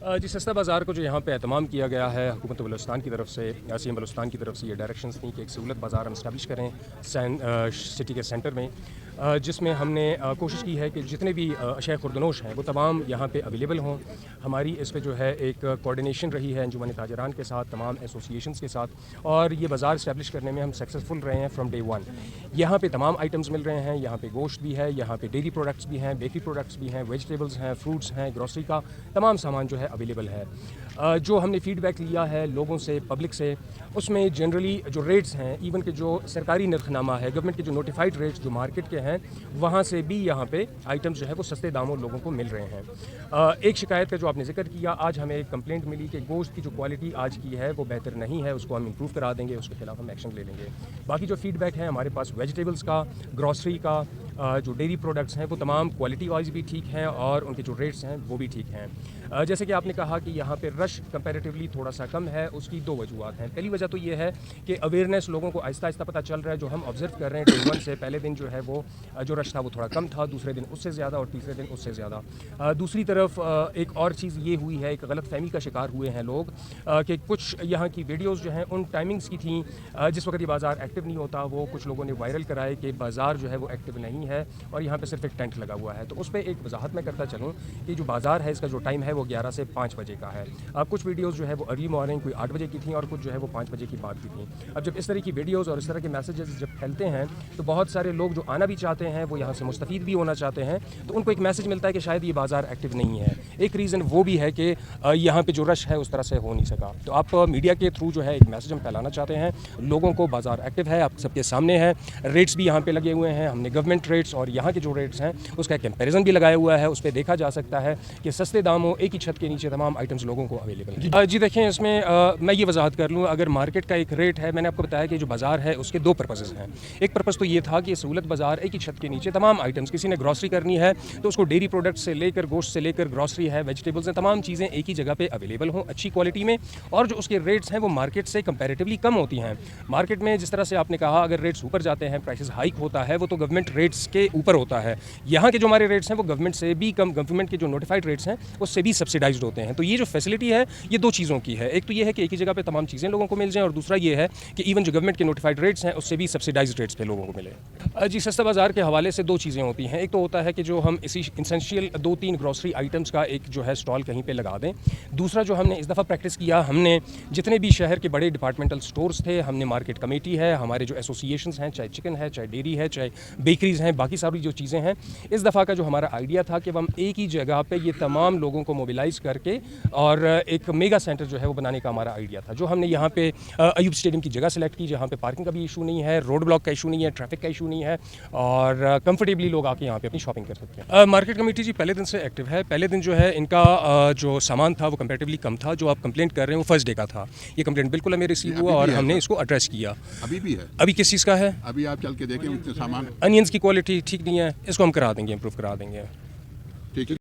जी, सस्ता बाज़ार को जो यहाँ पे एहतमाम किया गया है हुकूमत बलूचिस्तान की तरफ से, सीएम बलूचिस्तान की तरफ से ये डायरेक्शंस थी कि एक सहूलत बाज़ार हम इस्टेब्लिश करें सिटी के सेंटर में, जिसमें हमने कोशिश की है कि जितने भी अशिया खुर्दनोश हैं वो तमाम यहाँ पे अवेलेबल हों। हमारी इस पे जो है एक कोऑर्डिनेशन रही है अंजुमन ताजरान के साथ, तमाम एसोसिएशंस के साथ, और ये बाज़ार इस्टेब्लिश करने में हम सक्सेसफुल रहे हैं फ्रॉम डे वन। यहाँ पे तमाम आइटम्स मिल रहे हैं, यहाँ पे गोश्त भी है, यहाँ पे डेयरी प्रोडक्ट्स भी हैं, बेकरी प्रोडक्ट्स भी हैं, वेजिटेबल्स हैं, फ्रूट्स हैं, ग्रॉसरी का तमाम सामान जो है अवेलेबल है। जो हमने फ़ीडबैक लिया है लोगों से, पब्लिक से, उसमें जनरली जो रेट्स हैं, इवन के जो सरकारी नरखनामा है, गवर्नमेंट के जो नोटिफाइड रेट्स जो मार्केट के हैं, वहाँ से भी यहाँ पे आइटम्स जो है वो सस्ते दामों लोगों को मिल रहे हैं। एक शिकायत का जो आपने जिक्र किया, आज हमें एक कंप्लेंट मिली कि गोश्त की जो क्वालिटी आज की है वो बेहतर नहीं है, उसको हम इम्प्रूव करा देंगे, उसके खिलाफ हम एक्शन ले लेंगे। बाकी जो फ़ीडबैक है हमारे पास वेजिटेबल्स का, ग्रॉसरी का, जो डेयरी प्रोडक्ट्स हैं वो तमाम क्वालिटी वाइज भी ठीक हैं और उनके जो रेट्स हैं वो भी ठीक हैं। जैसे कि आपने कहा कि यहाँ पे रश कंपैरेटिवली थोड़ा सा कम है, उसकी दो वजूहत हैं। पहली वजह तो ये है कि अवेयरनेस लोगों को आहिस्ता आहिस्ता पता चल रहा है, जो हम ऑब्जर्व कर रहे हैं डे वन से। पहले दिन जो है वो जो रश था वो थोड़ा कम था, दूसरे दिन उससे ज़्यादा और तीसरे दिन उससे ज़्यादा। दूसरी तरफ एक और चीज़ ये हुई है, एक गलत फहमी का शिकार हुए हैं लोग कि कुछ यहाँ की वीडियोज़ जो हैं उन टाइमिंग्स की थी जिस वक्त ये बाज़ार एक्टिव नहीं होता, वो कुछ लोगों ने वायरल कराए कि बाज़ार जो है वो एक्टिव नहीं है और यहाँ पे सिर्फ एक टेंट लगा हुआ है। तो उस पर एक वजाहत मैं करता चलूँ कि जो बाज़ार है इसका जो टाइम है वो 11 से 5 बजे का है। अब कुछ वीडियोज़ जो है वो अर्ली मॉर्निंग कोई 8 बजे की थी और कुछ जो है वो 5 बजे की बात की थी। अब जब इस तरह की वीडियोज़ और इस तरह के मैसेजेस जब फैलते हैं तो बहुत सारे लोग जो आना भी चाहते हैं, वो यहाँ से मुस्तफ़ीद भी होना चाहते हैं, तो उनको एक मैसेज मिलता है कि शायद ये बाज़ार एक्टिव नहीं है। एक रीज़न वो भी है कि यहाँ पर जो रश है उस तरह से हो नहीं सका। तो आप मीडिया के थ्रू जो है एक मैसेज हम फैलाना चाहते हैं लोगों को, बाज़ार एक्टिव है, आप सबके सामने है, रेट्स भी यहाँ पे लगे हुए हैं। हमने गवर्नमेंट रेट्स और यहाँ के जो रेट्स हैं उसका कंपैरिजन भी लगाया हुआ है, उस पर देखा जा सकता है कि सस्ते दामों एक ही छत के नीचे तमाम आइटम्स लोगों को अवेलेबल है। जी देखें, इसमें मैं ये वजाहत कर लूँ, अगर मार्केट का एक रेट है, मैंने आपको बताया कि जो बाज़ार है उसके दो पर्पसेस हैं। एक पर्पस तो ये था कि सहूलत बाज़ार एक ही छत के नीचे तमाम आइटम्स, किसी ने ग्रॉसरी करनी है तो उसको डेयरी प्रोडक्ट से लेकर, गोश्त से लेकर, ग्रॉसरी है, वेजिटेबल्स हैं, तमाम चीज़ें एक ही जगह पे अवेलेबल हों अच्छी क्वालिटी में, और जो उसके रेट्स हैं वो मार्केट से कंपैरेटिवली कम होती हैं। मार्केट में जिस तरह से आपने कहा अगर रेट्स ऊपर जाते हैं, प्राइसेस हाइक होता है, वो तो गवर्नमेंट रेट्स के ऊपर होता है। यहाँ के जो हमारे रेट्स हैं वो गवर्नमेंट से भी कम, गवर्नमेंट के जो नोटिफाइड रेट्स हैं उससे भी सब्सिडाइज्ड होते हैं। तो ये जो फैसिलिटी है ये दो चीज़ों की है। एक तो ये है कि एक ही जगह पे तमाम चीज़ें लोगों को मिल जाएं, और दूसरा ये है कि इवन जो गवर्नमेंट के नोटिफाइड रेट्स हैं उससे भी सब्सिडाइज्ड रेट्स पे लोगों को मिले। जी, सस्ता बाज़ार के हवाले से दो चीज़ें होती हैं। एक तो होता है कि जो हम इसी इंसेंशियल 2-3 ग्रॉसरी आइटम्स का एक जो है स्टॉल कहीं पर लगा दें। दूसरा जो हमने इस दफ़ा प्रैक्टिस किया, हमने जितने भी शहर के बड़े डिपार्टमेंटल स्टोर्स थे, हमने मार्केट कमेटी है, हमारे जो एसोसिएशंस हैं, चाहे चिकन है, चाहे डेयरी है, चाहे बेकरीज़ हैं, बाकी सारी जो चीज़ें हैं, इस दफ़ा का जो हमारा आइडिया था कि हम एक ही जगह पे ये तमाम लोगों को मोबिलाइज़ करके और एक मेगा सेंटर जो है वो बनाने का हमारा आइडिया था। जो हमने यहाँ पे अयूब स्टेडियम की जगह सेलेक्ट की, जहाँ पे पार्किंग का भी इशू नहीं है, रोड ब्लॉक का इशू नहीं है, ट्रैफिक का इशू नहीं है, और कंफर्टेबली लोग आके यहाँ पे अपनी शॉपिंग कर सकते हैं। मार्केट कमेटी जी पहले दिन से एक्टिव है। पहले दिन जो है इनका जो सामान था वो कंपैरेटिवली कम था। जो आप कंप्लेंट कर रहे हैं वो फर्स्ट डे का था। ये कंप्लेंट बिल्कुल हमें रिसीव हुआ और हमने इसको एड्रेस किया। अभी भी है? अभी किस चीज़ का है? अभी आप चल के देखें सामान, अनियंस की क्वालिटी ठीक नहीं है, इसको हम करा देंगे, इम्प्रूव करा देंगे। ठीक है।